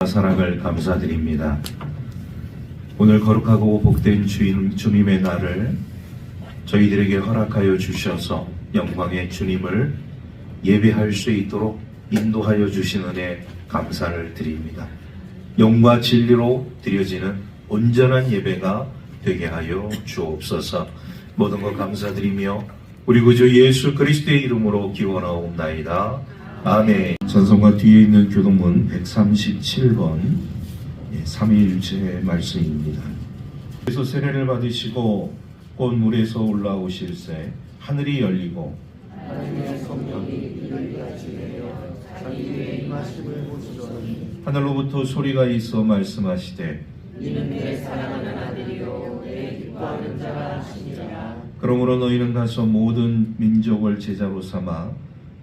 사랑을 감사드립니다. 오늘 거룩하고 복된 주님의 날을 저희들에게 허락하여 주셔서 영광의 주님을 예배할 수 있도록 인도하여 주신 은혜 감사를 드립니다. 영과 진리로 드려지는 온전한 예배가 되게 하여 주옵소서. 모든 것 감사드리며 우리 구주 예수 그리스도의 이름으로 기원하옵나이다. 아멘. 찬송가 뒤에 있는 교동문 137번 3일째 말씀입니다. 그래서 세례를 받으시고 곧 물에서 올라오실새 하늘이 열리고 하나님의 성령이 이를 가지내어 자기 위에 임하심을 보시더니 하늘로부터 소리가 있어 말씀하시되 이는 내 사랑하는 아들이요 내 기뻐하는 자라 하시니라. 그러므로 너희는 가서 모든 민족을 제자로 삼아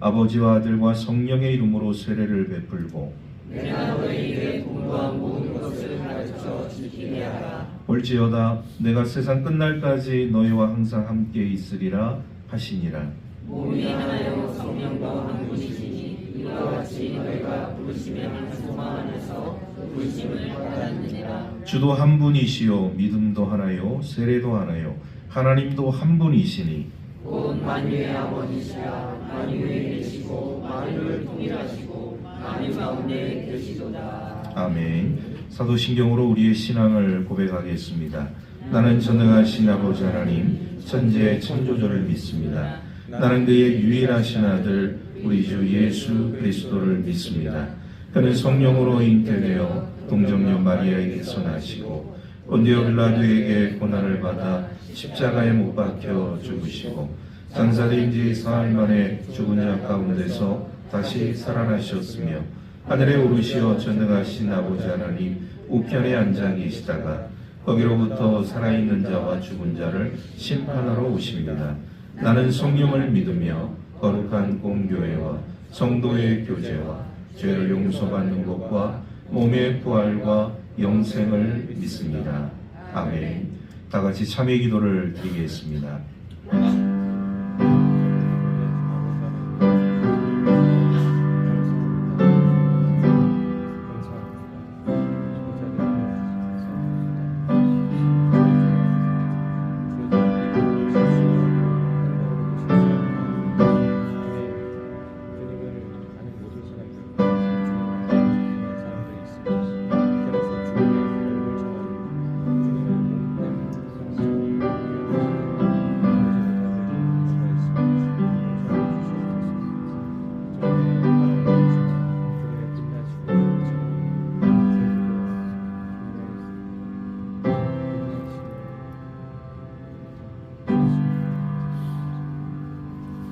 아버지와 아들과 성령의 이름으로 세례를 베풀고 내가 너희에게 공부한 모든 것을 가르쳐 지키게 하라. 볼지어다 내가 세상 끝날까지 너희와 항상 함께 있으리라 하시니라. 몸이 하나요 성령도 한 분이시니 이와 같이 너희가 부르심에 소망하면서 부르심을 받았느니라. 주도 한 분이시요 믿음도 하나요 세례도 하나요 하나님도 한 분이시니 곧 만유의 아버지시라. 만유에 계시고 만유를 통일하시고 만유 가운데 계시도다. 아멘. 사도신경으로 우리의 신앙을 고백하겠습니다. 나는 전능하신 아버지 하나님 천지의 창조주를 믿습니다. 나는 그의 유일하신 아들 우리 주 예수 그리스도를 믿습니다. 그는 성령으로 잉태되어 동정녀 마리아에게서 나시고 본디오 빌라도에게 고난을 받아 십자가에 못 박혀 죽으시고 장사된 지 사흘 만에 죽은 자 가운데서 다시 살아나셨으며 하늘에 오르시어 전능하신 아버지 하나님 우편에 앉아 계시다가 거기로부터 살아있는 자와 죽은 자를 심판하러 오십니다. 나는 성령을 믿으며 거룩한 공교회와 성도의 교제와 죄를 용서받는 것과 몸의 부활과 영생을 믿습니다. 아멘. 다 같이 참회 기도를 드리겠습니다.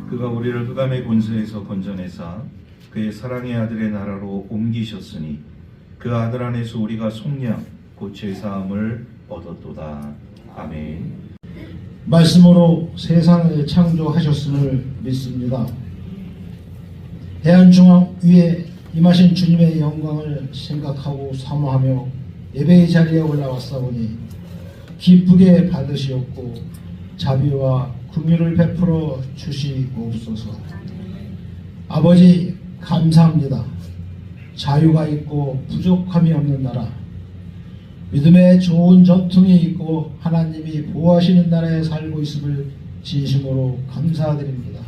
그가 우리를 흑암의 권세에서 건져내사 그의 사랑의 아들의 나라로 옮기셨으니 그 아들 안에서 우리가 속량 곧 죄사함을 얻었도다. 아멘. 말씀으로 세상을 창조하셨음을 믿습니다. 대한중앙 위에 임하신 주님의 영광을 생각하고 사모하며 예배의 자리에 올라왔사오니 기쁘게 받으시옵고 자비와 긍휼을 베풀어 주시옵소서. 아버지 감사합니다. 자유가 있고 부족함이 없는 나라, 믿음의 좋은 전통이 있고 하나님이 보호하시는 나라에 살고 있음을 진심으로 감사드립니다.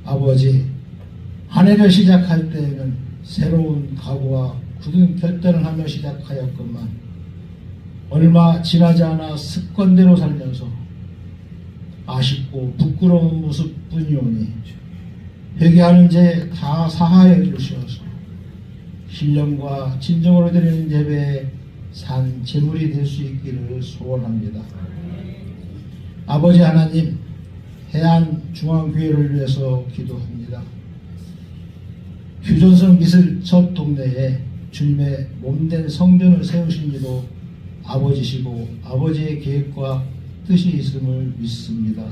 아버지, 한 해를 시작할 때에는 새로운 각오와 굳은 결단을 하며 시작하였건만 얼마 지나지 않아 습관대로 살면서 아쉽고 부끄러운 모습뿐이오니 회개하는 죄 다 사하여 주시어서 신령과 진정으로 드리는 예배에 산 제물이 될 수 있기를 소원합니다. 아버지 하나님, 해안중앙교회를 위해서 기도합니다. 휴전선 미술 첫 동네에 주님의 몸된 성전을 세우신 이도 아버지시고 아버지의 계획과 뜻이 있음을 믿습니다.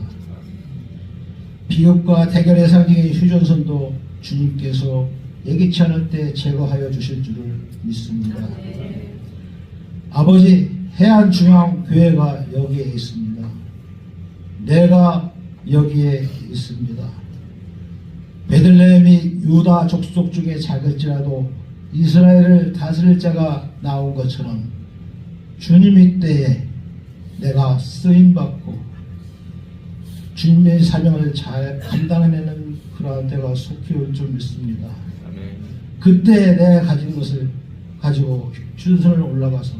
비극과 대결의 상징인 휴전선도 주님께서 예기치 않을 때 제거하여 주실 줄을 믿습니다. 아버지, 해안중앙교회가 여기에 있습니다. 내가 여기에 있습니다. 베들레헴이 유다 족속 중에 작을지라도 이스라엘을 다스릴 자가 나온 것처럼 주님의 때에 내가 쓰임받고 주님의 사명을 잘 감당해내는 그러한 때가 속히 올 줄 믿습니다. 그때 내가 가진 것을 가지고 준선을 올라가서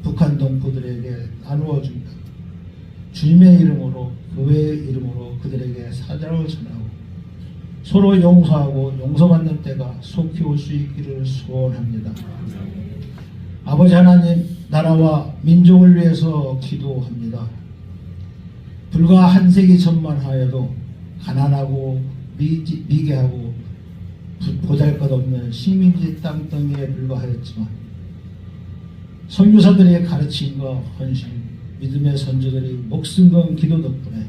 북한 동포들에게 나누어 줍니다. 주님의 이름으로, 교회의 이름으로 그들에게 사랑을 전하고 서로 용서하고 용서받는 때가 속히 올 수 있기를 소원합니다. 아버지 하나님, 나라와 민족을 위해서 기도합니다. 불과 한 세기 전만 하여도 가난하고 미개하고 보잘것없는 식민지 땅덩이에 불과하였지만 선교사들의 가르침과 헌신, 믿음의 선조들이 목숨 건 기도 덕분에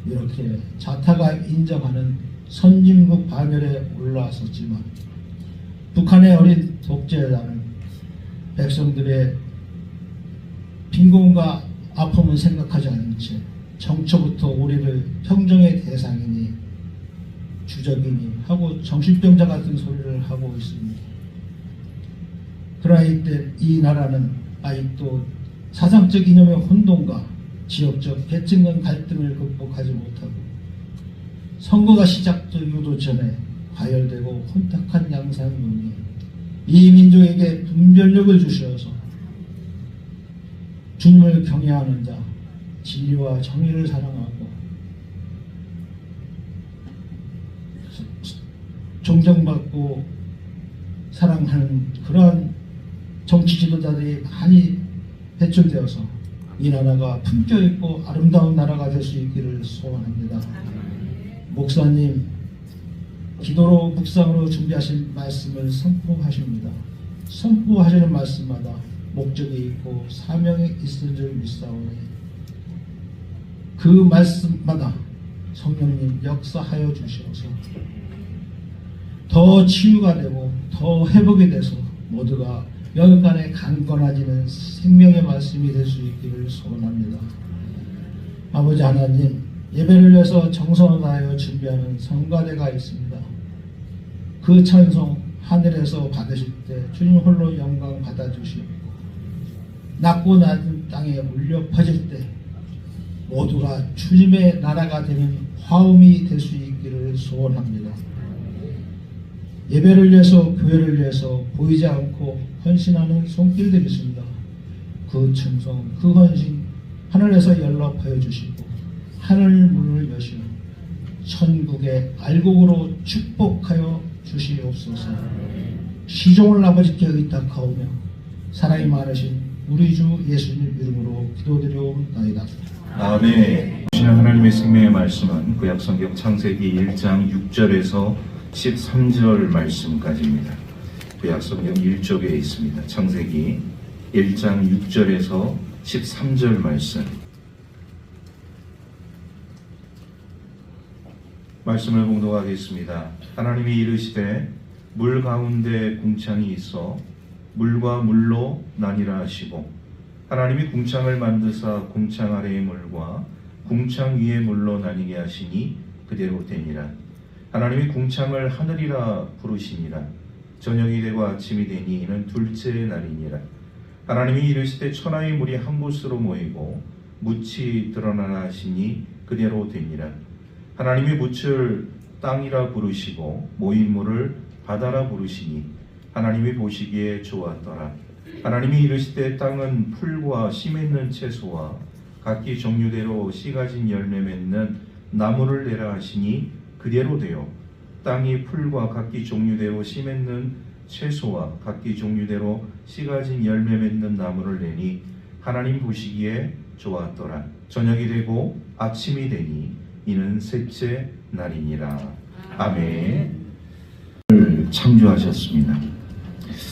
이렇게 자타가 인정하는 선진국 반열에 올라섰지만 북한의 어린 독재자는 백성들의 빈곤과 아픔을 생각하지 않은 채 정초부터 우리를 평정의 대상이니 주적이니 하고 정신병자 같은 소리를 하고 있습니다. 그러나 이때 이 나라는 아직도 사상적 이념의 혼돈과 지역적 계층 간 갈등을 극복하지 못하고 선거가 시작되기도 전에 과열되고 혼탁한 양상론이 이 민족에게 분별력을 주셔서 주님을 경외하는 자, 진리와 정의를 사랑하고 존경받고 사랑하는 그러한 정치 지도자들이 많이 배출되어서 이 나라가 품격있고 아름다운 나라가 될 수 있기를 소원합니다. 목사님, 기도로 묵상으로 준비하신 말씀을 선포하십니다. 선포하시는 말씀마다 목적이 있고 사명이 있을 줄 믿사오니 그 말씀마다 성령님 역사하여 주시어서 더 치유가 되고 더 회복이 돼서 모두가 영간에 강건해지는 생명의 말씀이 될 수 있기를 소원합니다. 아버지 하나님, 예배를 위해서 정성을 다하여 준비하는 성가대가 있습니다. 그 찬송 하늘에서 받으실 때 주님 홀로 영광 받아주시고 낮고 낮은 땅에 울려 퍼질 때 모두가 주님의 나라가 되는 화음이 될 수 있기를 소원합니다. 예배를 위해서 교회를 위해서 보이지 않고 헌신하는 손길들이 있습니다. 그 충성, 그 헌신 하늘에서 연락하여 주시고 하늘 문을 여시어 천국의 알곡으로 축복하여 주시옵소서. 시종을 아버지께 의탁하오며 사랑이 많으신 우리 주 예수님 이름으로 기도드려옵나이다. 아멘. 주시는 하나님의 생명의 말씀은 구약성경 창세기 1장 6절에서 13절 말씀까지입니다. 구약성경 1쪽에 있습니다. 창세기 1장 6절에서 13절 말씀. 말씀을 봉독하겠습니다. 하나님이 이르시되 물 가운데 궁창이 있어 물과 물로 나뉘라 하시고 하나님이 궁창을 만드사 궁창 아래의 물과 궁창 위의 물로 나뉘게 하시니 그대로 되니라. 하나님이 궁창을 하늘이라 부르시니라. 저녁이 되고 아침이 되니 이는 둘째 날이니라. 하나님이 이르시되 천하의 물이 한 곳으로 모이고 묻이 드러나라 하시니 그대로 되니라. 하나님이 묻을 땅이라 부르시고 모인 물을 바다라 부르시니 하나님이 보시기에 좋았더라. 하나님이 이르시되 땅은 풀과 씨 맺는 채소와 각기 종류대로 씨 가진 열매 맺는 나무를 내라 하시니 그대로 되어 땅이 풀과 각기 종류대로 씨 맺는 채소와 각기 종류대로 씨 가진 열매 맺는 나무를 내니 하나님 보시기에 좋았더라. 저녁이 되고 아침이 되니 이는 셋째 날이니라. 아멘. 창조하셨습니다.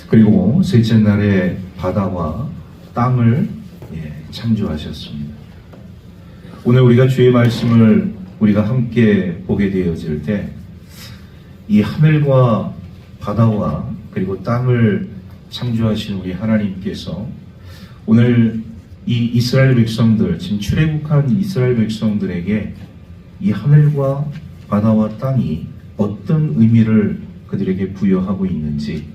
그리고 셋째 날에 바다와 땅을 창조하셨습니다. 오늘 우리가 주의 말씀을 우리가 함께 보게 되어질 때 이 하늘과 바다와 그리고 땅을 창조하신 우리 하나님께서 오늘 이 이스라엘 백성들, 지금 출애굽한 이스라엘 백성들에게 이 하늘과 바다와 땅이 어떤 의미를 그들에게 부여하고 있는지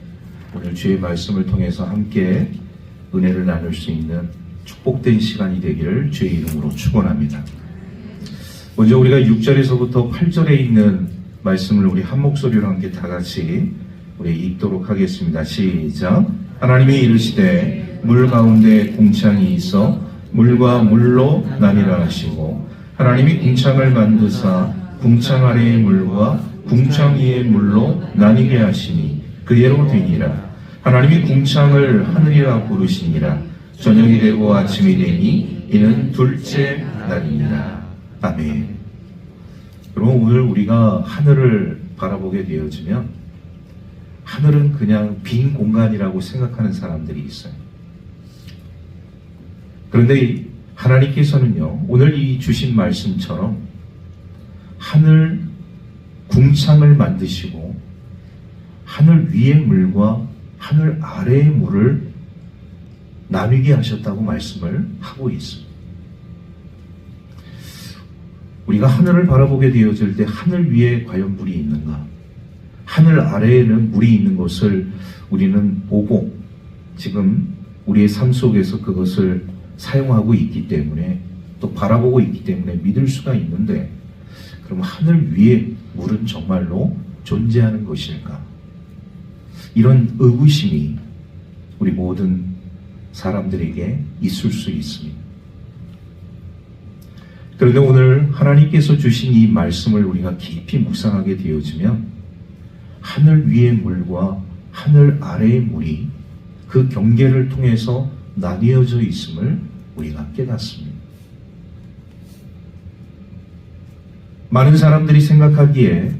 오늘 주의 말씀을 통해서 함께 은혜를 나눌 수 있는 축복된 시간이 되기를 주의 이름으로 축원합니다. 먼저 우리가 6절에서부터 8절에 있는 말씀을 우리 한 목소리로 함께 다 같이 우리 읽도록 하겠습니다. 시작. 하나님이 이르시되 물 가운데 궁창이 있어 물과 물로 나뉘라 하시고 하나님이 궁창을 만드사 궁창 아래의 물과 궁창 위의 물로 나뉘게 하시니 그대로 되니라. 하나님이 궁창을 하늘이라 부르시니라. 저녁이 되고 아침이 되니 이는 둘째 날이니라. 아멘. 여러분, 오늘 우리가 하늘을 바라보게 되어지면 하늘은 그냥 빈 공간이라고 생각하는 사람들이 있어요. 그런데 하나님께서는요, 오늘 이 주신 말씀처럼 하늘 궁창을 만드시고 하늘 위의 물과 하늘 아래의 물을 나누게 하셨다고 말씀을 하고 있습니다. 우리가 하늘을 바라보게 되어질 때 하늘 위에 과연 물이 있는가? 하늘 아래에는 물이 있는 것을 우리는 보고 지금 우리의 삶 속에서 그것을 사용하고 있기 때문에 또 바라보고 있기 때문에 믿을 수가 있는데, 그럼 하늘 위에 물은 정말로 존재하는 것일까? 이런 의구심이 우리 모든 사람들에게 있을 수 있습니다. 그런데 오늘 하나님께서 주신 이 말씀을 우리가 깊이 묵상하게 되어지면 하늘 위의 물과 하늘 아래의 물이 그 경계를 통해서 나뉘어져 있음을 우리가 깨닫습니다. 많은 사람들이 생각하기에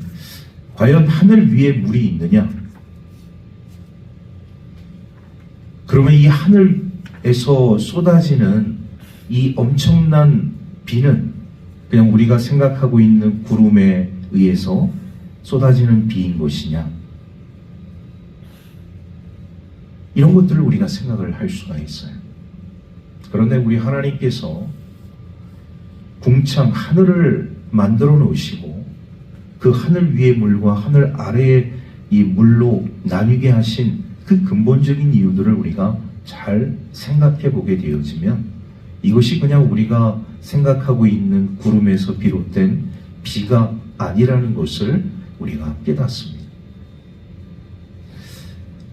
과연 하늘 위에 물이 있느냐? 그러면 이 하늘에서 쏟아지는 이 엄청난 비는 그냥 우리가 생각하고 있는 구름에 의해서 쏟아지는 비인 것이냐? 이런 것들을 우리가 생각을 할 수가 있어요. 그런데 우리 하나님께서 궁창 하늘을 만들어 놓으시고 그 하늘 위의 물과 하늘 아래의 이 물로 나뉘게 하신 그 근본적인 이유들을 우리가 잘 생각해 보게 되어지면 이것이 그냥 우리가 생각하고 있는 구름에서 비롯된 비가 아니라는 것을 우리가 깨닫습니다.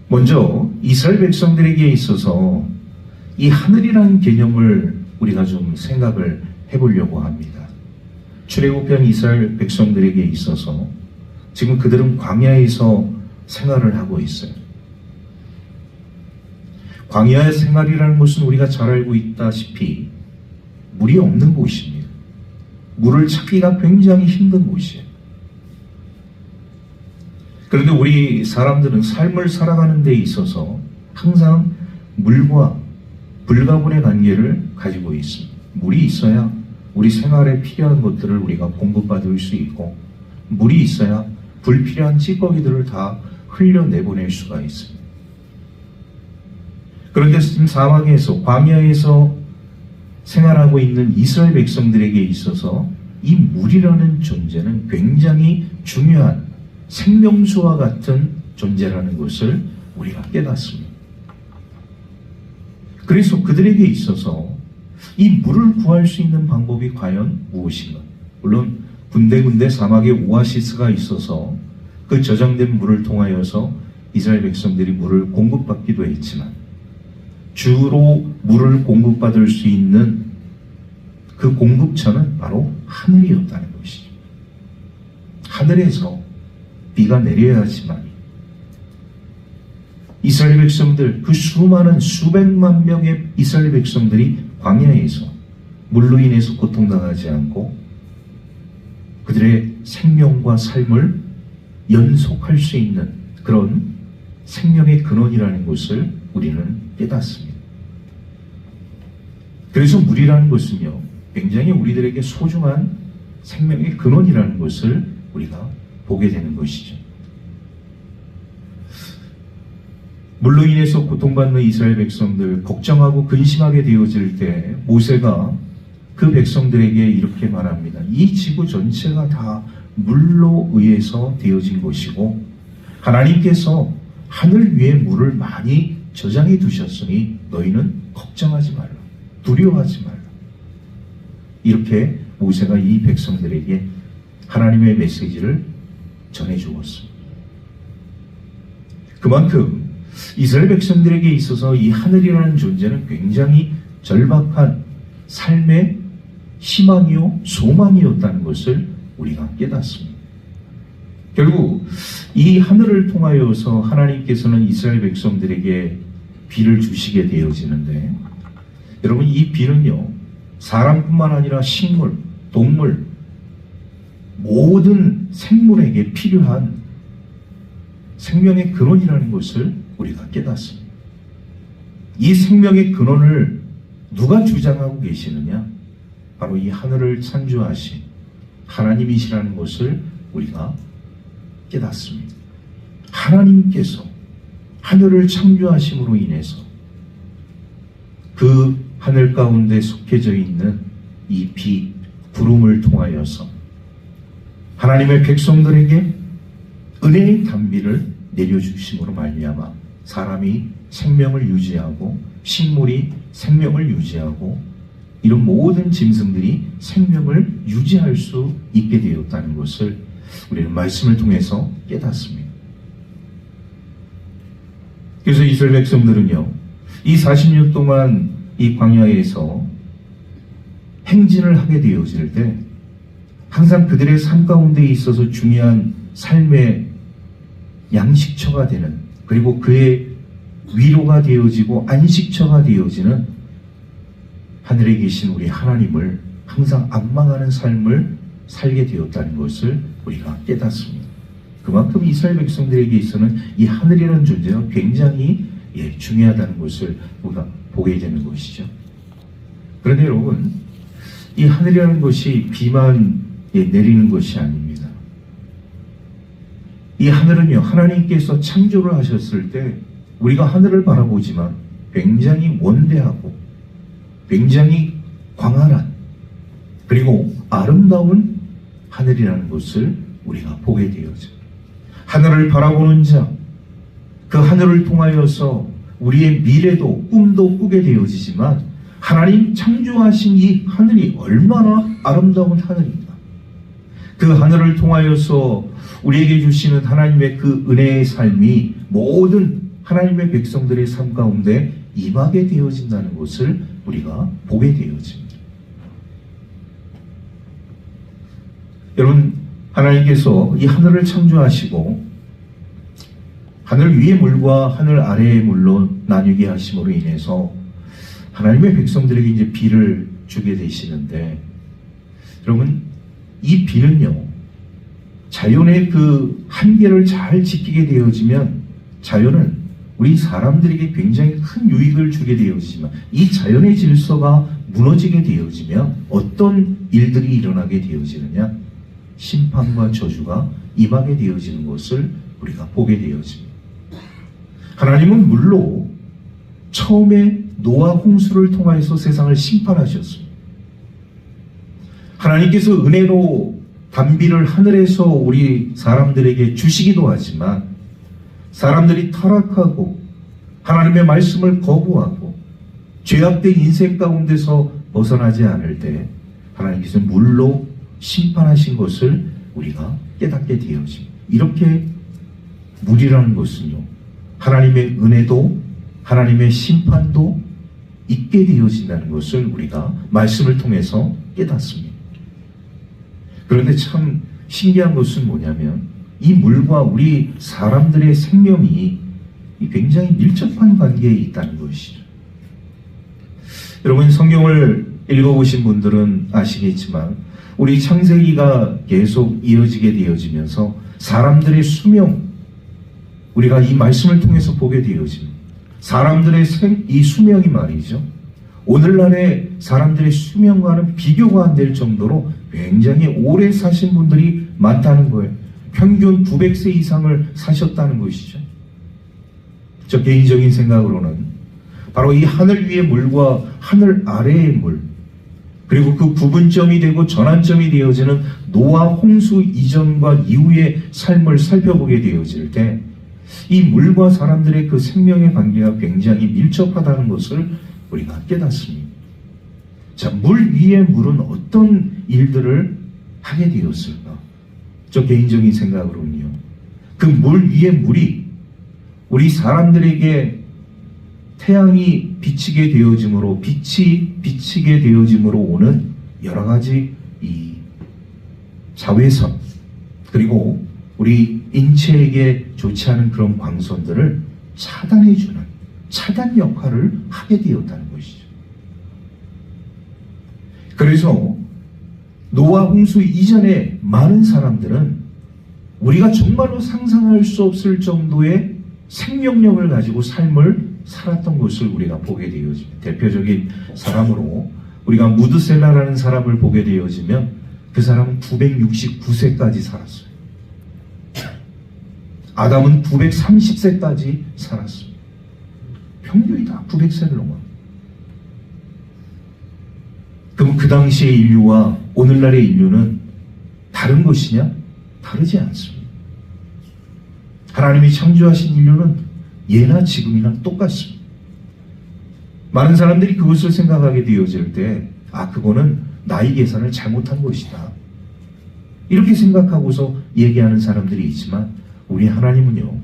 먼저 이스라엘 백성들에게 있어서 이 하늘이라는 개념을 우리가 좀 생각을 해보려고 합니다. 출애굽한 이스라엘 백성들에게 있어서 지금 그들은 광야에서 생활을 하고 있어요. 광야의 생활이라는 것은 우리가 잘 알고 있다시피 물이 없는 곳입니다. 물을 찾기가 굉장히 힘든 곳이에요. 그런데 우리 사람들은 삶을 살아가는 데 있어서 항상 물과 불가분의 관계를 가지고 있습니다. 물이 있어야 우리 생활에 필요한 것들을 우리가 공급받을 수 있고, 물이 있어야 불필요한 찌꺼기들을 다 흘려내보낼 수가 있습니다. 그런데 지금 사막에서, 광야에서 생활하고 있는 이스라엘 백성들에게 있어서 이 물이라는 존재는 굉장히 중요한 생명수와 같은 존재라는 것을 우리가 깨닫습니다. 그래서 그들에게 있어서 이 물을 구할 수 있는 방법이 과연 무엇인가? 물론 군데군데 사막에 오아시스가 있어서 그 저장된 물을 통하여서 이스라엘 백성들이 물을 공급받기도 했지만 주로 물을 공급받을 수 있는 그 공급처는 바로 하늘이었다는 것이죠. 하늘에서 비가 내려야지만 이스라엘 백성들, 그 수많은 수백만 명의 이스라엘 백성들이 광야에서 물로 인해서 고통당하지 않고 그들의 생명과 삶을 연속할 수 있는 그런 생명의 근원이라는 것을 우리는 깨닫습니다. 그래서 물이라는 것은요, 굉장히 우리들에게 소중한 생명의 근원이라는 것을 우리가 보게 되는 것이죠. 물로 인해서 고통받는 이스라엘 백성들, 걱정하고 근심하게 되어질 때 모세가 그 백성들에게 이렇게 말합니다. 이 지구 전체가 다 물로 의해서 되어진 것이고 하나님께서 하늘 위에 물을 많이 저장해 두셨으니 너희는 걱정하지 말라. 두려워하지 말라. 이렇게 모세가 이 백성들에게 하나님의 메시지를 전해 주었습니다. 그만큼 이스라엘 백성들에게 있어서 이 하늘이라는 존재는 굉장히 절박한 삶의 희망이요 소망이었다는 것을 우리가 깨닫습니다. 결국 이 하늘을 통하여서 하나님께서는 이스라엘 백성들에게 비를 주시게 되어지는데, 여러분, 이 비는요 사람뿐만 아니라 식물, 동물, 모든 생물에게 필요한 생명의 근원이라는 것을 우리가 깨닫습니다. 이 생명의 근원을 누가 주장하고 계시느냐? 바로 이 하늘을 창조하신 하나님이시라는 것을 우리가 깨닫습니다. 하나님께서 하늘을 창조하심으로 인해서 그 하늘 가운데 속해져 있는 이 비, 구름을 통하여서 하나님의 백성들에게 은혜의 단비를 내려주심으로 말미암아 사람이 생명을 유지하고 식물이 생명을 유지하고 이런 모든 짐승들이 생명을 유지할 수 있게 되었다는 것을 우리는 말씀을 통해서 깨닫습니다. 그래서 이스라엘 백성들은요, 이 40년 동안 이 광야에서 행진을 하게 되어질 때 항상 그들의 삶 가운데 있어서 중요한 삶의 양식처가 되는, 그리고 그의 위로가 되어지고 안식처가 되어지는 하늘에 계신 우리 하나님을 항상 앙망하는 삶을 살게 되었다는 것을 우리가 깨닫습니다. 그만큼 이스라엘 백성들에게 있어서는 이 하늘이라는 존재가 굉장히 중요하다는 것을 우리가 보게 되는 것이죠. 그런데 여러분, 이 하늘이라는 것이 비만 내리는 것이 아닙니다. 이 하늘은요, 하나님께서 창조를 하셨을 때 우리가 하늘을 바라보지만 굉장히 원대하고 굉장히 광활한, 그리고 아름다운 하늘이라는 것을 우리가 보게 되어져. 하늘을 바라보는 자, 그 하늘을 통하여서 우리의 미래도 꿈도 꾸게 되어지지만 하나님 창조하신 이 하늘이 얼마나 아름다운 하늘인가. 그 하늘을 통하여서 우리에게 주시는 하나님의 그 은혜의 삶이 모든 하나님의 백성들의 삶 가운데 임하게 되어진다는 것을 우리가 보게 되어집니다. 여러분, 하나님께서 이 하늘을 창조하시고 하늘 위의 물과 하늘 아래의 물로 나뉘게 하심으로 인해서 하나님의 백성들에게 이제 비를 주게 되시는데, 여러분, 이 비는요, 자연의 그 한계를 잘 지키게 되어지면 자연은 우리 사람들에게 굉장히 큰 유익을 주게 되어지지만 이 자연의 질서가 무너지게 되어지면 어떤 일들이 일어나게 되어지느냐? 심판과 저주가 임하게 되어지는 것을 우리가 보게 되어집니다. 하나님은 물로 처음에 노아 홍수를 통하여서 세상을 심판하셨습니다. 하나님께서 은혜로 단비를 하늘에서 우리 사람들에게 주시기도 하지만 사람들이 타락하고 하나님의 말씀을 거부하고 죄악된 인생 가운데서 벗어나지 않을 때 하나님께서 물로 심판하신 것을 우리가 깨닫게 되어집니다. 이렇게 물이라는 것은요, 하나님의 은혜도 하나님의 심판도 있게 되어진다는 것을 우리가 말씀을 통해서 깨닫습니다. 그런데 참 신기한 것은 뭐냐면 이 물과 우리 사람들의 생명이 굉장히 밀접한 관계에 있다는 것이죠. 여러분, 성경을 읽어보신 분들은 아시겠지만 우리 창세기가 계속 이어지게 되어지면서 사람들의 수명, 우리가 이 말씀을 통해서 보게 되어집니다. 사람들의 이 수명이 말이죠, 오늘날의 사람들의 수명과는 비교가 안 될 정도로 굉장히 오래 사신 분들이 많다는 거예요. 평균 900세 이상을 사셨다는 것이죠. 저 개인적인 생각으로는 바로 이 하늘 위의 물과 하늘 아래의 물, 그리고 그 구분점이 되고 전환점이 되어지는 노아 홍수 이전과 이후의 삶을 살펴보게 되어질 때 이 물과 사람들의 그 생명의 관계가 굉장히 밀접하다는 것을 우리가 깨닫습니다. 자, 물 위에 물은 어떤 일들을 하게 되었을까? 저 개인적인 생각으로는요. 그 물 위에 물이 우리 사람들에게 태양이 비치게 되어짐으로 빛이 비치게 되어짐으로 오는 여러 가지 이 자외선 그리고 우리 인체에게 좋지 않은 그런 광선들을 차단해주는 차단 역할을 하게 되었다는 것이죠. 그래서 노아 홍수 이전에 많은 사람들은 우리가 정말로 상상할 수 없을 정도의 생명력을 가지고 삶을 살았던 것을 우리가 보게 되어집니다. 대표적인 사람으로 우리가 무드셀라라는 사람을 보게 되어지면 그 사람은 969세까지 살았어요. 아담은 930세까지 살았습니다. 평균이 다 900세를 넘어요. 그럼 그 당시의 인류와 오늘날의 인류는 다른 것이냐? 다르지 않습니다. 하나님이 창조하신 인류는 예나 지금이나 똑같습니다. 많은 사람들이 그것을 생각하게 되어질 때, 그거는 나이 계산을 잘못한 것이다. 이렇게 생각하고서 얘기하는 사람들이 있지만, 우리 하나님은요,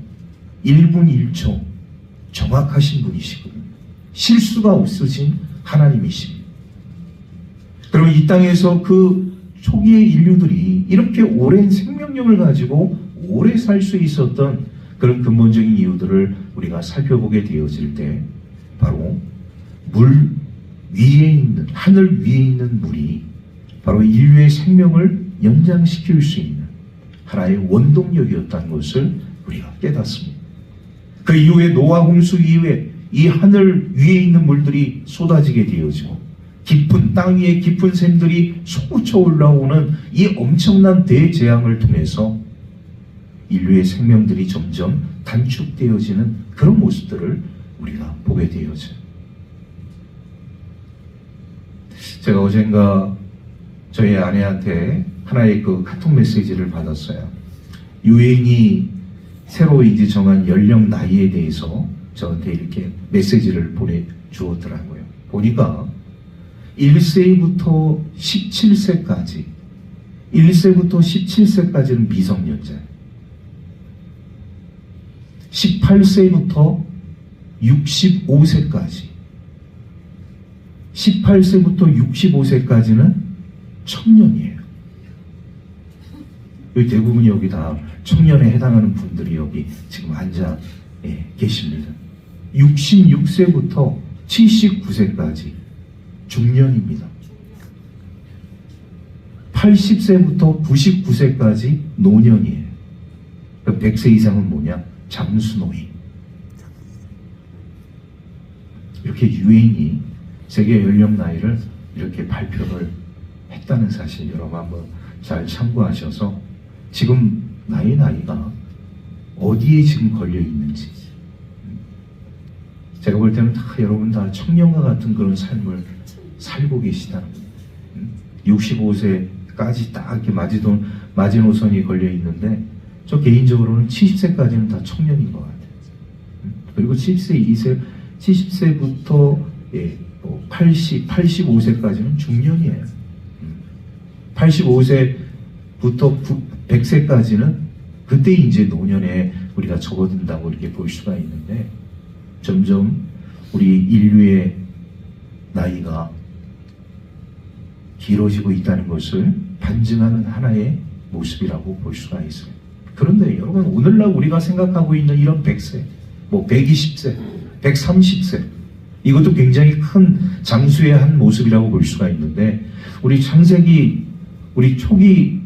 1분 1초 정확하신 분이시거든요. 실수가 없으신 하나님이십니다. 그러면 이 땅에서 그 초기의 인류들이 이렇게 오랜 생명력을 가지고 오래 살 수 있었던 그런 근본적인 이유들을 우리가 살펴보게 되어질 때 바로 물 위에 있는, 하늘 위에 있는 물이 바로 인류의 생명을 연장시킬 수 있는 하나의 원동력이었다는 것을 우리가 깨닫습니다. 그 이후에 노아 홍수 이후에 이 하늘 위에 있는 물들이 쏟아지게 되어지고 깊은 땅 위에 깊은 샘들이 솟구쳐 올라오는 이 엄청난 대재앙을 통해서 인류의 생명들이 점점 단축되어지는 그런 모습들을 우리가 보게 되어져요. 제가 어젠가 저희 아내한테 하나의 그 카톡 메시지를 받았어요. 유엔이 새로 이제 정한 연령 나이에 대해서 저한테 이렇게 메시지를 보내주었더라고요. 보니까 1세부터 17세까지 1세부터 17세까지는 미성년자예요. 18세부터 65세까지 18세부터 65세까지는 청년이에요. 여기 대부분이 여기 다 청년에 해당하는 분들이 여기 지금 앉아 계십니다. 66세부터 79세까지 중년입니다. 80세부터 99세까지 노년이에요. 100세 이상은 뭐냐? 장수노인. 이렇게 유엔이 세계 연령 나이를 이렇게 발표를 했다는 사실 여러분 한번 잘 참고하셔서 지금 나이가 어디에 지금 걸려 있는지 제가 볼 때는 다 여러분 다 청년과 같은 그런 삶을 살고 계시다는 거예요. 65세까지 딱 이렇게 마지노선이 걸려 있는데 저 개인적으로는 70세까지는 다 청년인 것 같아요. 그리고 70세부터 85세까지는 중년이에요. 85세부터 100세까지는 그때 이제 노년에 우리가 접어든다고 이렇게 볼 수가 있는데 점점 우리 인류의 나이가 길어지고 있다는 것을 반증하는 하나의 모습이라고 볼 수가 있어요. 그런데 여러분 오늘날 우리가 생각하고 있는 이런 100세, 120세, 130세 이것도 굉장히 큰 장수의 한 모습이라고 볼 수가 있는데 우리 창세기 우리 초기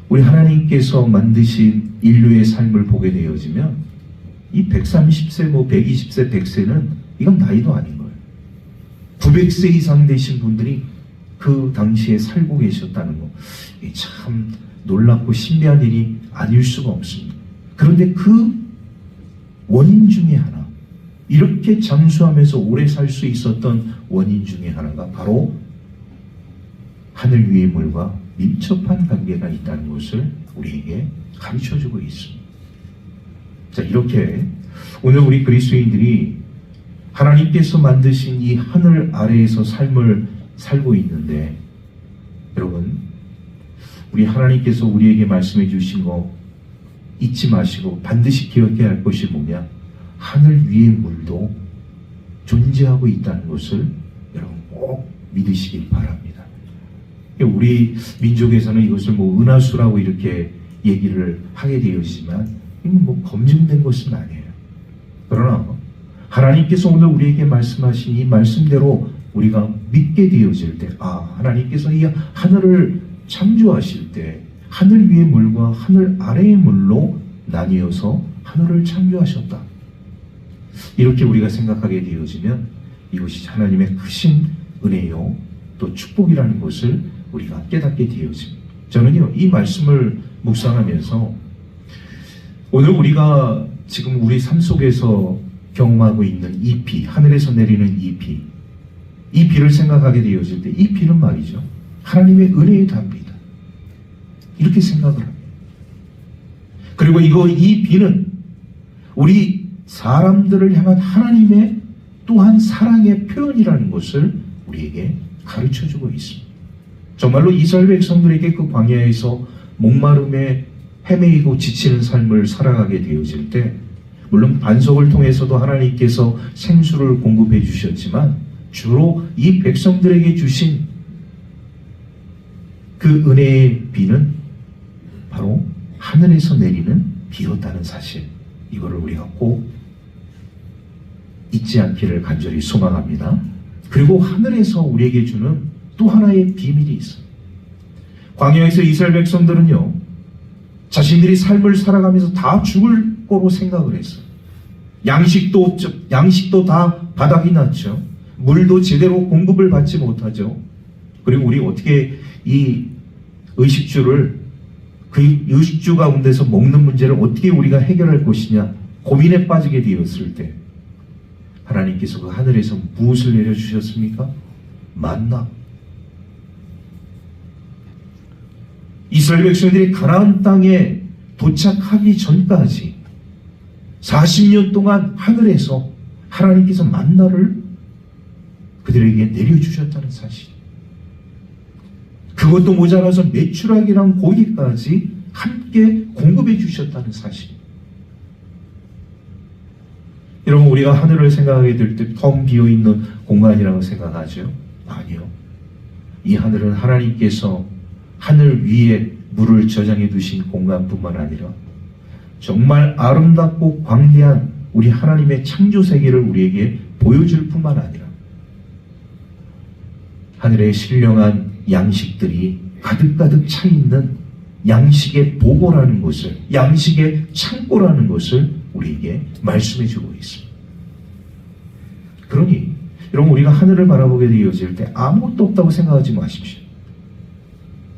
우리 하나님께서 만드신 인류의 삶을 보게 되어지면 이 130세, 120세, 100세는 이건 나이도 아닌 거예요. 900세 이상 되신 분들이 그 당시에 살고 계셨다는 거 참 놀랍고 신비한 일이 아닐 수가 없습니다. 그런데 그 원인 중에 하나 이렇게 장수하면서 오래 살 수 있었던 원인 중에 하나가 바로 하늘 위의 물과 밀접한 관계가 있다는 것을 우리에게 가르쳐주고 있습니다. 자, 이렇게 오늘 우리 그리스도인들이 하나님께서 만드신 이 하늘 아래에서 삶을 살고 있는데, 여러분, 우리 하나님께서 우리에게 말씀해 주신 거 잊지 마시고 반드시 기억해야 할 것이 뭐냐? 하늘 위의 물도 존재하고 있다는 것을 여러분 꼭 믿으시길 바랍니다. 우리 민족에서는 이것을 뭐 은하수라고 이렇게 얘기를 하게 되었지만 이건 뭐 검증된 것은 아니에요. 그러나 하나님께서 오늘 우리에게 말씀하신 이 말씀대로 우리가 믿게 되어질 때, 하나님께서 이 하늘을 창조하실 때 하늘 위의 물과 하늘 아래의 물로 나뉘어서 하늘을 창조하셨다. 이렇게 우리가 생각하게 되어지면 이것이 하나님의 크신 은혜요 또 축복이라는 것을 우리가 깨닫게 되어집니다. 저는요, 이 말씀을 묵상하면서 오늘 우리가 지금 우리 삶 속에서 경험하고 있는 이 비, 하늘에서 내리는 이 비를 생각하게 되어질 때 이 비는 말이죠, 하나님의 은혜의 담비다. 이렇게 생각을 합니다. 그리고 이 비는 우리 사람들을 향한 하나님의 또한 사랑의 표현이라는 것을 우리에게 가르쳐주고 있습니다. 정말로 이스라엘 백성들에게 그 광야에서 목마름에 헤매이고 지치는 삶을 살아가게 되어질 때, 물론 반석을 통해서도 하나님께서 생수를 공급해 주셨지만 주로 이 백성들에게 주신 그 은혜의 비는 바로 하늘에서 내리는 비였다는 사실, 이거를 우리가 꼭 잊지 않기를 간절히 소망합니다. 그리고 하늘에서 우리에게 주는 또 하나의 비밀이 있어요. 광야에서 이스라엘 백성들은요, 자신들이 삶을 살아가면서 다 죽을 거로 생각을 했어요. 양식도 없죠. 양식도 다 바닥이 났죠. 물도 제대로 공급을 받지 못하죠. 그리고 우리 어떻게 이 의식주를, 그 의식주 가운데서 먹는 문제를 어떻게 우리가 해결할 것이냐 고민에 빠지게 되었을 때 하나님께서 그 하늘에서 무엇을 내려주셨습니까? 만나. 이스라엘 백성들이 가나안 땅에 도착하기 전까지 40년 동안 하늘에서 하나님께서 만나를 그들에게 내려주셨다는 사실, 그것도 모자라서 메추라기랑 고기까지 함께 공급해 주셨다는 사실. 여러분, 우리가 하늘을 생각하게 될 때 텅 비어있는 공간이라고 생각하죠? 아니요. 이 하늘은 하나님께서 하늘 위에 물을 저장해 두신 공간뿐만 아니라 정말 아름답고 광대한 우리 하나님의 창조 세계를 우리에게 보여줄 뿐만 아니라 하늘에 신령한 양식들이 가득가득 차 있는 양식의 보고라는 것을, 양식의 창고라는 것을 우리에게 말씀해 주고 있습니다. 그러니 여러분, 우리가 하늘을 바라보게 되어질 때 아무것도 없다고 생각하지 마십시오.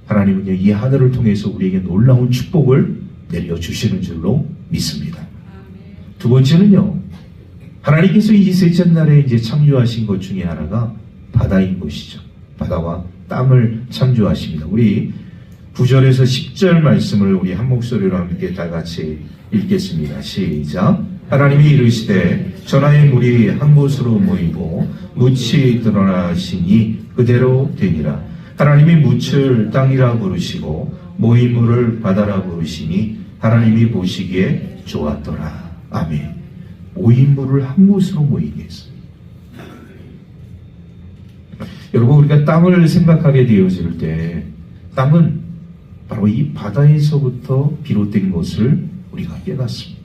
하나님은요, 이 하늘을 통해서 우리에게 놀라운 축복을 내려주시는 줄로 믿습니다. 두 번째는요, 하나님께서 이 셋째 날에 이제 창조하신 것 중에 하나가 바다인 것이죠. 바다와 땅을 창조하십니다. 우리 9절에서 10절 말씀을 우리 한 목소리로 함께 다 같이 읽겠습니다. 시작. 하나님이 이르시되 전하의 물이 한 곳으로 모이고 묻이 드러나시니 그대로 되니라. 하나님이 묻을 땅이라 부르시고 모인 물을 바다라 부르시니 하나님이 보시기에 좋았더라. 아멘. 모인 물을 한 곳으로 모이게 했어요. 여러분, 우리가 땅을 생각하게 되어질 때 땅은 바로 이 바다에서부터 비롯된 것을 우리가 깨닫습니다.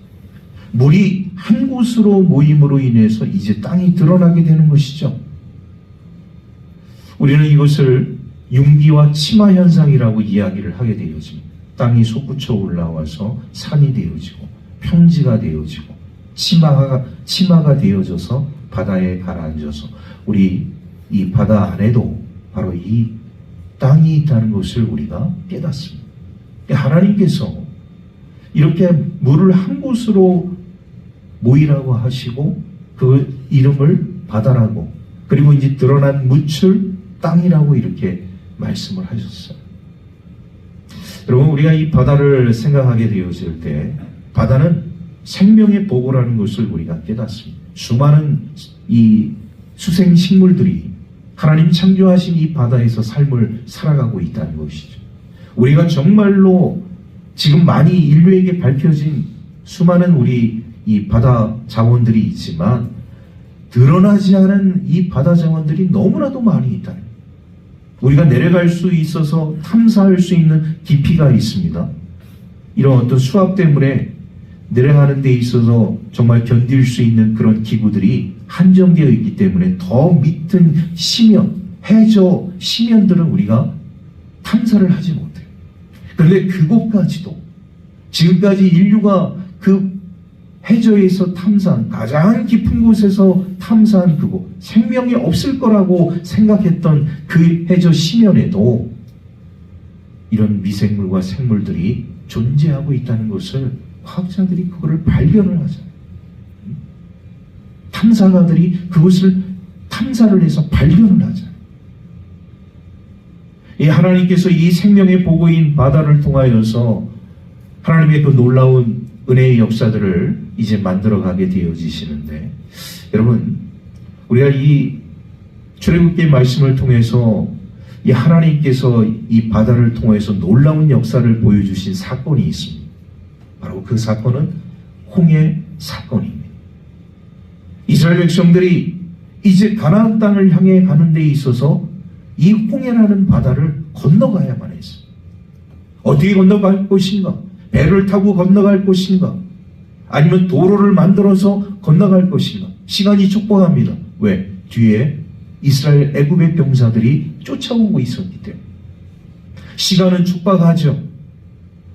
물이 한 곳으로 모임으로 인해서 이제 땅이 드러나게 되는 것이죠. 우리는 이것을 융기와 치마 현상이라고 이야기를 하게 되어집니다. 땅이 솟구쳐 올라와서 산이 되어지고 평지가 되어지고 치마가 되어져서 바다에 가라앉아서 우리 이 바다 안에도 바로 이 땅이 있다는 것을 우리가 깨닫습니다. 하나님께서 이렇게 물을 한 곳으로 모이라고 하시고 그 이름을 바다라고, 그리고 이제 드러난 묻을 땅이라고 이렇게 말씀을 하셨어요. 여러분, 우리가 이 바다를 생각하게 되어질 때 바다는 생명의 보고라는 것을 우리가 깨닫습니다. 수많은 이 수생 식물들이 하나님 창조하신 이 바다에서 삶을 살아가고 있다는 것이죠. 우리가 정말로 지금 많이 인류에게 밝혀진 수많은 우리 이 바다 자원들이 있지만 드러나지 않은 이 바다 자원들이 너무나도 많이 있다. 우리가 내려갈 수 있어서 탐사할 수 있는 깊이가 있습니다. 이런 어떤 수압 때문에 내려가는 데 있어서 정말 견딜 수 있는 그런 기구들이 한정되어 있기 때문에 더 밑은 심연, 해저 심연들은 우리가 탐사를 하지 못해요. 그런데 그곳까지도 지금까지 인류가 그 해저에서 탐사한 가장 깊은 곳에서 탐사한 그곳, 생명이 없을 거라고 생각했던 그 해저 심연에도 이런 미생물과 생물들이 존재하고 있다는 것을 과학자들이 그거를 발견을 하잖아요. 탐사가들이 그것을 탐사를 해서 발견을 하잖아요. 이 하나님께서 이 생명의 보고인 바다를 통하여서 하나님의 그 놀라운 은혜의 역사들을 이제 만들어가게 되어지시는데, 여러분, 우리가 이 출애굽기의 말씀을 통해서 이 하나님께서 이 바다를 통해서 놀라운 역사를 보여주신 사건이 있습니다. 바로 그 사건은 홍해 사건입니다. 이스라엘 백성들이 이제 가나안 땅을 향해 가는 데 있어서 이 홍해라는 바다를 건너가야만 했습니다. 어떻게 건너갈 것인가? 배를 타고 건너갈 것인가? 아니면 도로를 만들어서 건너갈 것인가? 시간이 촉박합니다. 왜? 뒤에 이스라엘 애굽의 병사들이 쫓아오고 있었기 때문에. 시간은 촉박하죠.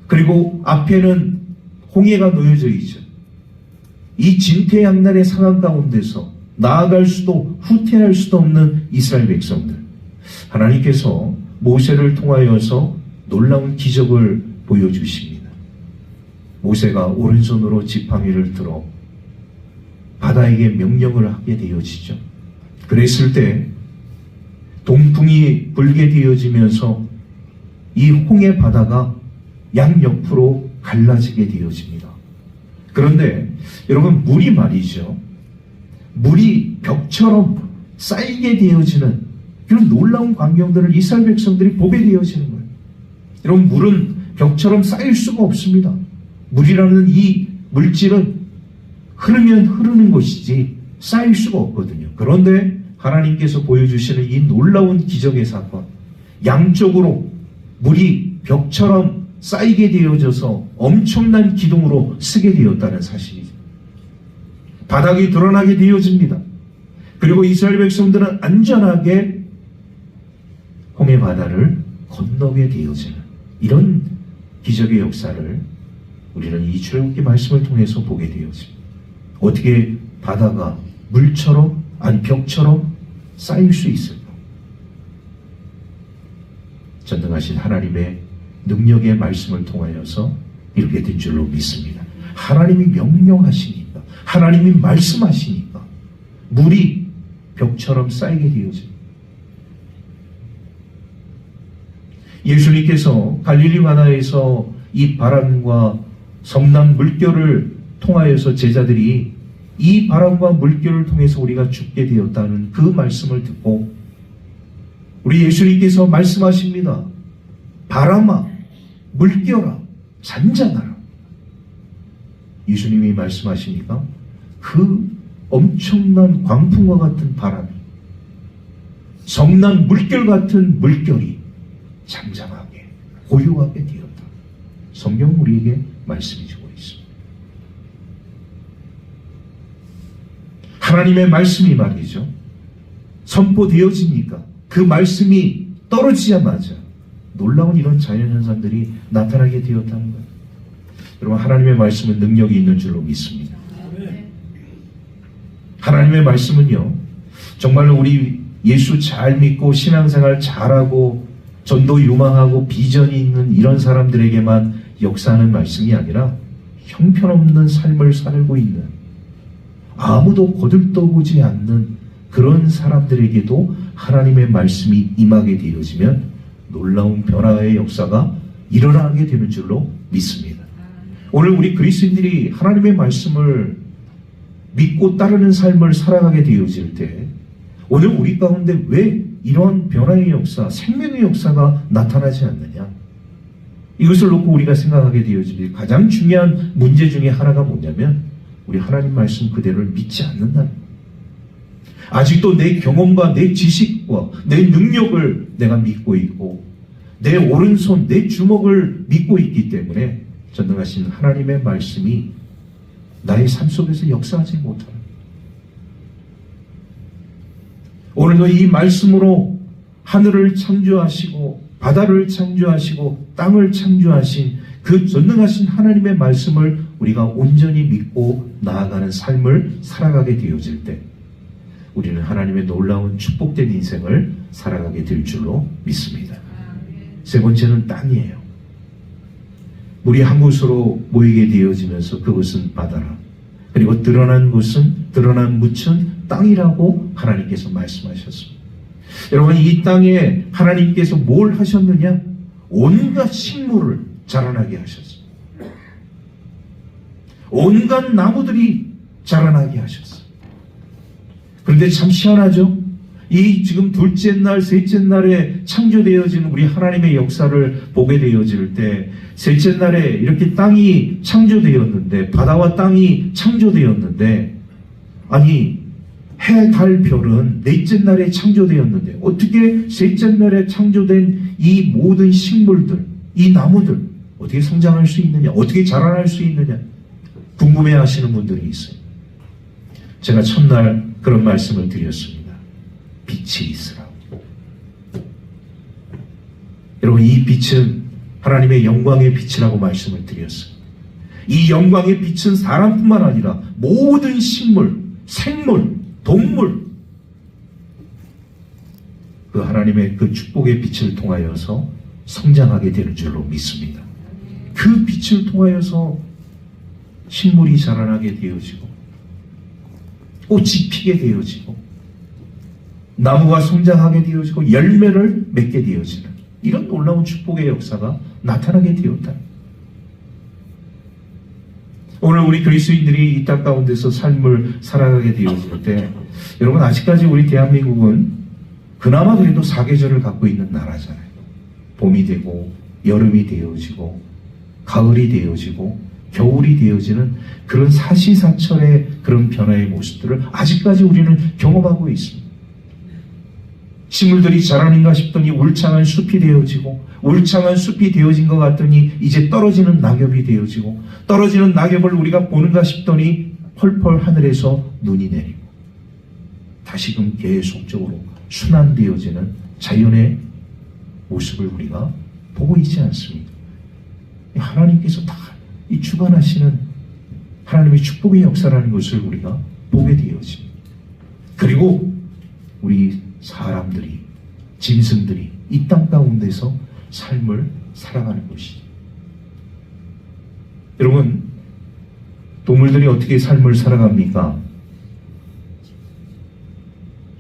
그리고 앞에는 홍해가 놓여져 있죠. 이 진퇴양난의 상황 가운데서 나아갈 수도 후퇴할 수도 없는 이스라엘 백성들. 하나님께서 모세를 통하여서 놀라운 기적을 보여주십니다. 모세가 오른손으로 지팡이를 들어 바다에게 명령을 하게 되어지죠. 그랬을 때 동풍이 불게 되어지면서 이 홍해 바다가 양옆으로 갈라지게 되어집니다. 그런데 여러분, 물이 말이죠. 물이 벽처럼 쌓이게 되어지는 그런 놀라운 광경들을 이스라엘 백성들이 보게 되어지는 거예요. 여러분, 물은 벽처럼 쌓일 수가 없습니다. 물이라는 이 물질은 흐르면 흐르는 것이지 쌓일 수가 없거든요. 그런데 하나님께서 보여주시는 이 놀라운 기적의 사건, 양쪽으로 물이 벽처럼 쌓이게 되어져서 엄청난 기둥으로 쓰게 되었다는 사실이죠. 바닥이 드러나게 되어집니다. 그리고 이스라엘 백성들은 안전하게 홍해 바다를 건너게 되어지는 이런 기적의 역사를 우리는 이 출애굽기 말씀을 통해서 보게 되어집니다. 어떻게 바다가 물처럼, 아니 벽처럼 쌓일 수 있을까? 전능하신 하나님의 능력의 말씀을 통하여서 이렇게 된 줄로 믿습니다. 하나님이 명령하시니까, 하나님이 말씀하시니까 물이 벽처럼 쌓이게 되어집니다. 예수님께서 갈릴리 바다에서 이 바람과 성난 물결을 통하여서 제자들이 이 바람과 물결을 통해서 우리가 죽게 되었다는 그 말씀을 듣고 우리 예수님께서 말씀하십니다. 바람아, 물결아, 잔잔하라. 예수님이 말씀하시니까 그 엄청난 광풍과 같은 바람이, 성난 물결 같은 물결이 잠잠하게, 고요하게 되었다. 성경은 우리에게 말씀해 주고 있습니다. 하나님의 말씀이 말이죠. 선포되어지니까 그 말씀이 떨어지자마자 놀라운 이런 자연현상들이 나타나게 되었다는 거예요. 여러분, 하나님의 말씀은 능력이 있는 줄로 믿습니다. 하나님의 말씀은요, 정말로 우리 예수 잘 믿고 신앙생활 잘하고 전도 유망하고 비전이 있는 이런 사람들에게만 역사하는 말씀이 아니라 형편없는 삶을 살고 있는, 아무도 거들떠보지 않는 그런 사람들에게도 하나님의 말씀이 임하게 되어지면 놀라운 변화의 역사가 일어나게 되는 줄로 믿습니다. 오늘 우리 그리스도인들이 하나님의 말씀을 믿고 따르는 삶을 살아가게 되어질 때 오늘 우리 가운데 왜 이런 변화의 역사, 생명의 역사가 나타나지 않느냐? 이것을 놓고 우리가 생각하게 되어질 가장 중요한 문제 중에 하나가 뭐냐면 우리 하나님 말씀 그대로를 믿지 않는다는 거예요. 아직도 내 경험과 내 지식과 내 능력을 내가 믿고 있고 내 오른손, 내 주먹을 믿고 있기 때문에 전능하신 하나님의 말씀이 나의 삶 속에서 역사하지 못하는 오늘도 이 말씀으로 하늘을 창조하시고 바다를 창조하시고 땅을 창조하신 그 전능하신 하나님의 말씀을 우리가 온전히 믿고 나아가는 삶을 살아가게 되어질 때 우리는 하나님의 놀라운 축복된 인생을 살아가게 될 줄로 믿습니다. 세 번째는 땅이에요. 물이 한 곳으로 모이게 되어지면서 그것은 바다라. 그리고 드러난 묻은 땅이라고 하나님께서 말씀하셨습니다. 여러분, 이 땅에 하나님께서 뭘 하셨느냐? 온갖 식물을 자라나게 하셨습니다. 온갖 나무들이 자라나게 하셨어요. 그런데 참 희한하죠? 이 지금 둘째 날, 셋째 날에 창조되어진 우리 하나님의 역사를 보게 되어질 때 셋째 날에 이렇게 땅이 창조되었는데 바다와 땅이 창조되었는데 아니 해, 달, 별은 넷째 날에 창조되었는데 어떻게 셋째 날에 창조된 이 모든 식물들, 이 나무들 어떻게 성장할 수 있느냐, 어떻게 자라날 수 있느냐 궁금해하시는 분들이 있어요. 제가 첫날 그런 말씀을 드렸습니다. 빛이 있으라고. 여러분, 이 빛은 하나님의 영광의 빛이라고 말씀을 드렸어요. 이 영광의 빛은 사람뿐만 아니라 모든 식물, 생물, 동물 그 하나님의 그 축복의 빛을 통하여서 성장하게 되는 줄로 믿습니다. 그 빛을 통하여서 식물이 자라나게 되어지고 꽃이 피게 되어지고 나무가 성장하게 되어지고 열매를 맺게 되어지는 이런 놀라운 축복의 역사가 나타나게 되었다. 오늘 우리 그리스도인들이 이 땅 가운데서 삶을 살아가게 되어질 때 여러분, 아직까지 우리 대한민국은 그나마 그래도 사계절을 갖고 있는 나라잖아요. 봄이 되고 여름이 되어지고 가을이 되어지고 겨울이 되어지는 그런 사시사철의 그런 변화의 모습들을 아직까지 우리는 경험하고 있습니다. 식물들이 자라는가 싶더니 울창한 숲이 되어지고 울창한 숲이 되어진 것 같더니 이제 떨어지는 낙엽이 되어지고 떨어지는 낙엽을 우리가 보는가 싶더니 펄펄 하늘에서 눈이 내리고 다시금 계속적으로 순환되어지는 자연의 모습을 우리가 보고 있지 않습니까? 하나님께서 다 이 주관하시는 하나님의 축복의 역사라는 것을 우리가 보게 되어집니다. 그리고 우리 사람들이, 짐승들이 이 땅 가운데서 삶을 살아가는 것이죠. 여러분, 동물들이 어떻게 삶을 살아갑니까?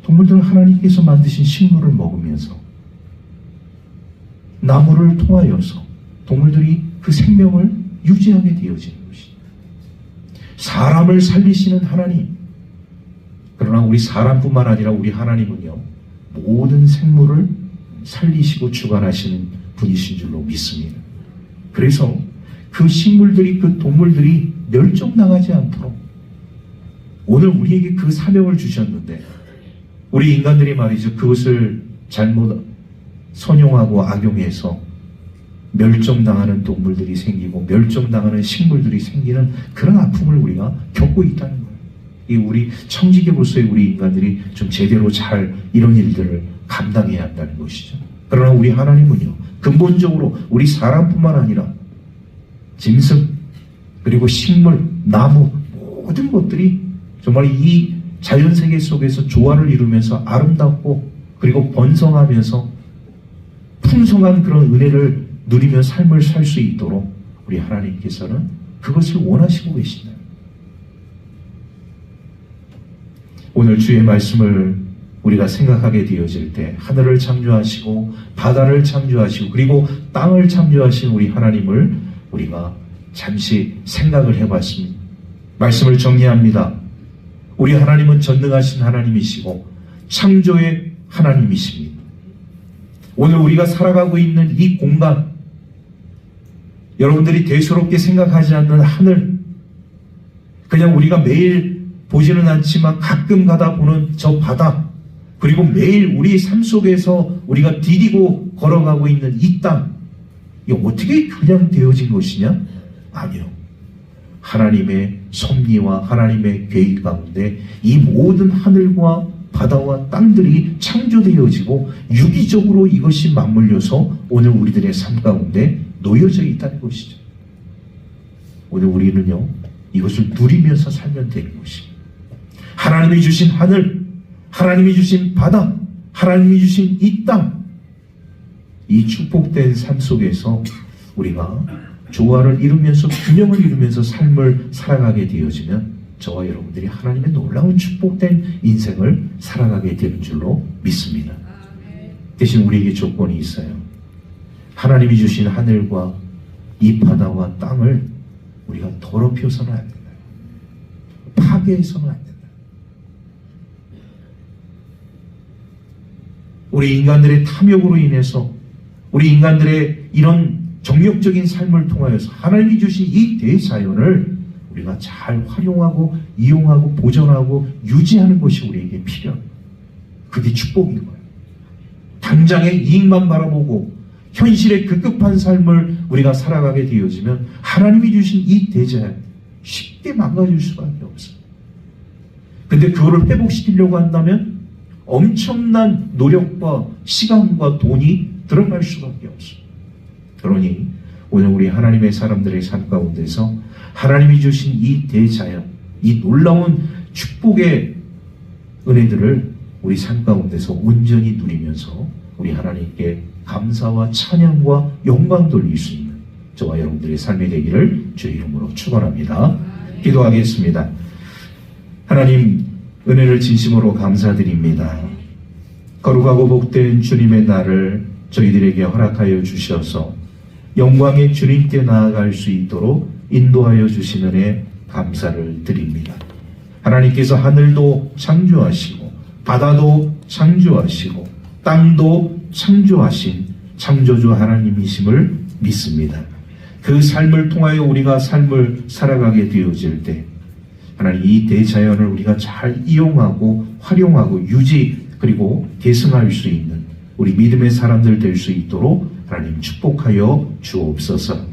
동물들은 하나님께서 만드신 식물을 먹으면서 나무를 통하여서 동물들이 그 생명을 유지하게 되어지는 것이죠. 사람을 살리시는 하나님, 그러나 우리 사람뿐만 아니라 우리 하나님은요 모든 생물을 살리시고 주관하시는 분이신 줄로 믿습니다. 그래서 그 식물들이, 그 동물들이 멸종당하지 않도록 오늘 우리에게 그 사명을 주셨는데 우리 인간들이 말이죠, 그것을 잘못 선용하고 악용해서 멸종당하는 동물들이 생기고 멸종당하는 식물들이 생기는 그런 아픔을 우리가 겪고 있다는 거예요. 이 우리 청지기로서의 우리 인간들이 좀 제대로 잘 이런 일들을 감당해야 한다는 것이죠. 그러나 우리 하나님은요 근본적으로 우리 사람뿐만 아니라 짐승 그리고 식물, 나무 모든 것들이 정말 이 자연세계 속에서 조화를 이루면서 아름답고 그리고 번성하면서 풍성한 그런 은혜를 누리며 삶을 살 수 있도록 우리 하나님께서는 그것을 원하시고 계신다. 오늘 주의 말씀을 우리가 생각하게 되어질 때 하늘을 창조하시고 바다를 창조하시고 그리고 땅을 창조하신 우리 하나님을 우리가 잠시 생각을 해봤습니다. 말씀을 정리합니다. 우리 하나님은 전능하신 하나님이시고 창조의 하나님이십니다. 오늘 우리가 살아가고 있는 이 공간, 여러분들이 대수롭게 생각하지 않는 하늘, 그냥 우리가 매일 보지는 않지만 가끔 가다 보는 저 바다, 그리고 매일 우리 삶 속에서 우리가 디디고 걸어가고 있는 이 땅, 이게 어떻게 그냥 되어진 것이냐? 아니요. 하나님의 섭리와 하나님의 계획 가운데 이 모든 하늘과 바다와 땅들이 창조되어지고 유기적으로 이것이 맞물려서 오늘 우리들의 삶 가운데 놓여져 있다는 것이죠. 오늘 우리는요, 이것을 누리면서 살면 되는 것입니다. 하나님이 주신 하늘, 하나님이 주신 바다, 하나님이 주신 이 땅, 이 축복된 삶 속에서 우리가 조화를 이루면서 균형을 이루면서 삶을 살아가게 되어지면 저와 여러분들이 하나님의 놀라운 축복된 인생을 살아가게 되는 줄로 믿습니다. 대신 우리에게 조건이 있어요. 하나님이 주신 하늘과 이 바다와 땅을 우리가 더럽혀서는 안 된다. 파괴해서는 안 된다. 우리 인간들의 탐욕으로 인해서 우리 인간들의 이런 정욕적인 삶을 통하여서 하나님이 주신 이 대자연을 우리가 잘 활용하고 이용하고 보존하고 유지하는 것이 우리에게 필요합니다. 그게 축복인 거예요. 당장의 이익만 바라보고 현실의 급급한 삶을 우리가 살아가게 되어지면 하나님이 주신 이 대자연 쉽게 망가질 수밖에 없어요. 근데 그거를 회복시키려고 한다면 엄청난 노력과 시간과 돈이 들어갈 수밖에 없어요. 그러니 오늘 우리 하나님의 사람들의 삶 가운데서 하나님이 주신 이 대자연, 이 놀라운 축복의 은혜들을 우리 삶 가운데서 온전히 누리면서 우리 하나님께 감사와 찬양과 영광 돌릴 수 있는 저와 여러분들의 삶이 되기를 주의 이름으로 축원합니다. 기도하겠습니다. 하나님, 은혜를 진심으로 감사드립니다. 거룩하고 복된 주님의 날을 저희들에게 허락하여 주셔서 영광의 주님께 나아갈 수 있도록 인도하여 주신 은혜 감사를 드립니다. 하나님께서 하늘도 창조하시고 바다도 창조하시고 땅도 창조하신 창조주 하나님이심을 믿습니다. 그 삶을 통하여 우리가 삶을 살아가게 되어질 때 하나님 이 대자연을 우리가 잘 이용하고 활용하고 유지 그리고 계승할 수 있는 우리 믿음의 사람들 될 수 있도록 하나님 축복하여 주옵소서.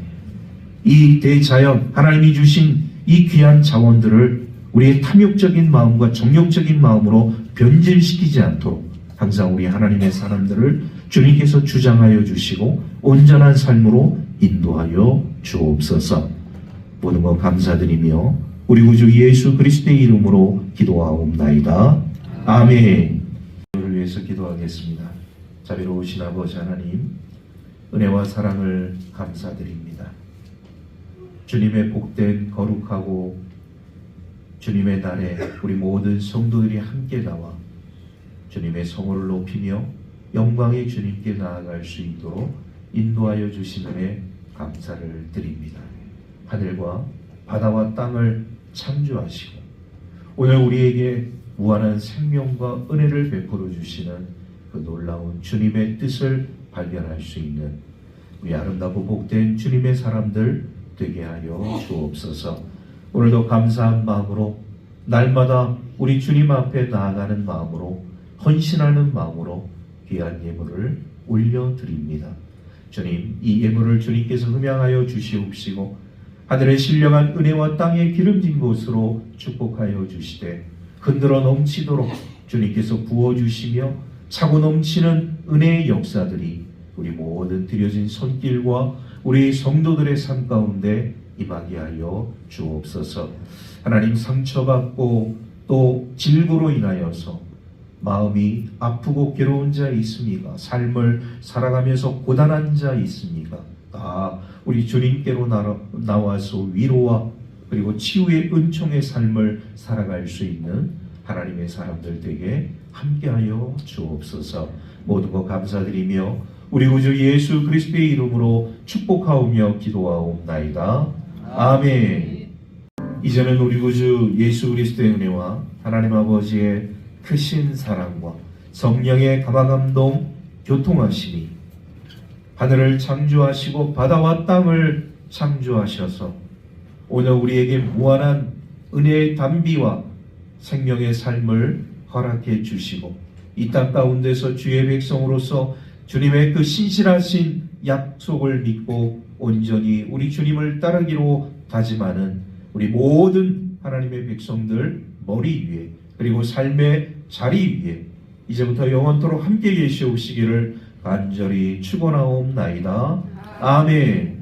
이 대자연 하나님이 주신 이 귀한 자원들을 우리의 탐욕적인 마음과 정욕적인 마음으로 변질시키지 않도록 항상 우리 하나님의 사람들을 주님께서 주장하여 주시고 온전한 삶으로 인도하여 주옵소서. 모든 것 감사드리며 우리 구주 예수 그리스도의 이름으로 기도하옵나이다. 아멘. 우리를 위해서 기도하겠습니다. 자비로우신 아버지 하나님, 은혜와 사랑을 감사드립니다. 주님의 복된 거룩하고 주님의 날에 우리 모든 성도들이 함께 나와 주님의 성호를 높이며 영광의 주님께 나아갈 수 있도록 인도하여 주신 은혜 감사를 드립니다. 하늘과 바다와 땅을 창조하시고 오늘 우리에게 무한한 생명과 은혜를 베풀어 주시는 그 놀라운 주님의 뜻을 발견할 수 있는 우리 아름답고 복된 주님의 사람들 되게 하여 주옵소서. 오늘도 감사한 마음으로 날마다 우리 주님 앞에 나아가는 마음으로 헌신하는 마음으로 귀한 예물을 올려드립니다. 주님, 이 예물을 주님께서 흠양하여 주시옵시고 하늘의 신령한 은혜와 땅의 기름진 곳으로 축복하여 주시되 흔들어 넘치도록 주님께서 부어주시며 차고 넘치는 은혜의 역사들이 우리 모든 드려진 손길과 우리 성도들의 삶 가운데 임하게 하여 주옵소서. 하나님, 상처받고 또 질고로 인하여서 마음이 아프고 괴로운 자 있습니까? 삶을 살아가면서 고단한 자 있습니까? 다 우리 주님께로 나와서 위로와 그리고 치유의 은총의 삶을 살아갈 수 있는 하나님의 사람들 되게 함께하여 주옵소서. 모든 것 감사드리며 우리 구주 예수 그리스도의 이름으로 축복하오며 기도하옵나이다. 아멘. 이제는 우리 구주 예수 그리스도의 은혜와 하나님 아버지의 크신 사랑과 성령의 감화감동 교통하심이 하늘을 창조하시고 바다와 땅을 창조하셔서 오늘 우리에게 무한한 은혜의 담비와 생명의 삶을 허락해 주시고 이 땅 가운데서 주의 백성으로서 주님의 그 신실하신 약속을 믿고 온전히 우리 주님을 따르기로 다짐하는 우리 모든 하나님의 백성들 머리 위에 그리고 삶의 자리 위에 이제부터 영원토록 함께 계시오시기를 간절히 축원하옵나이다. 아멘.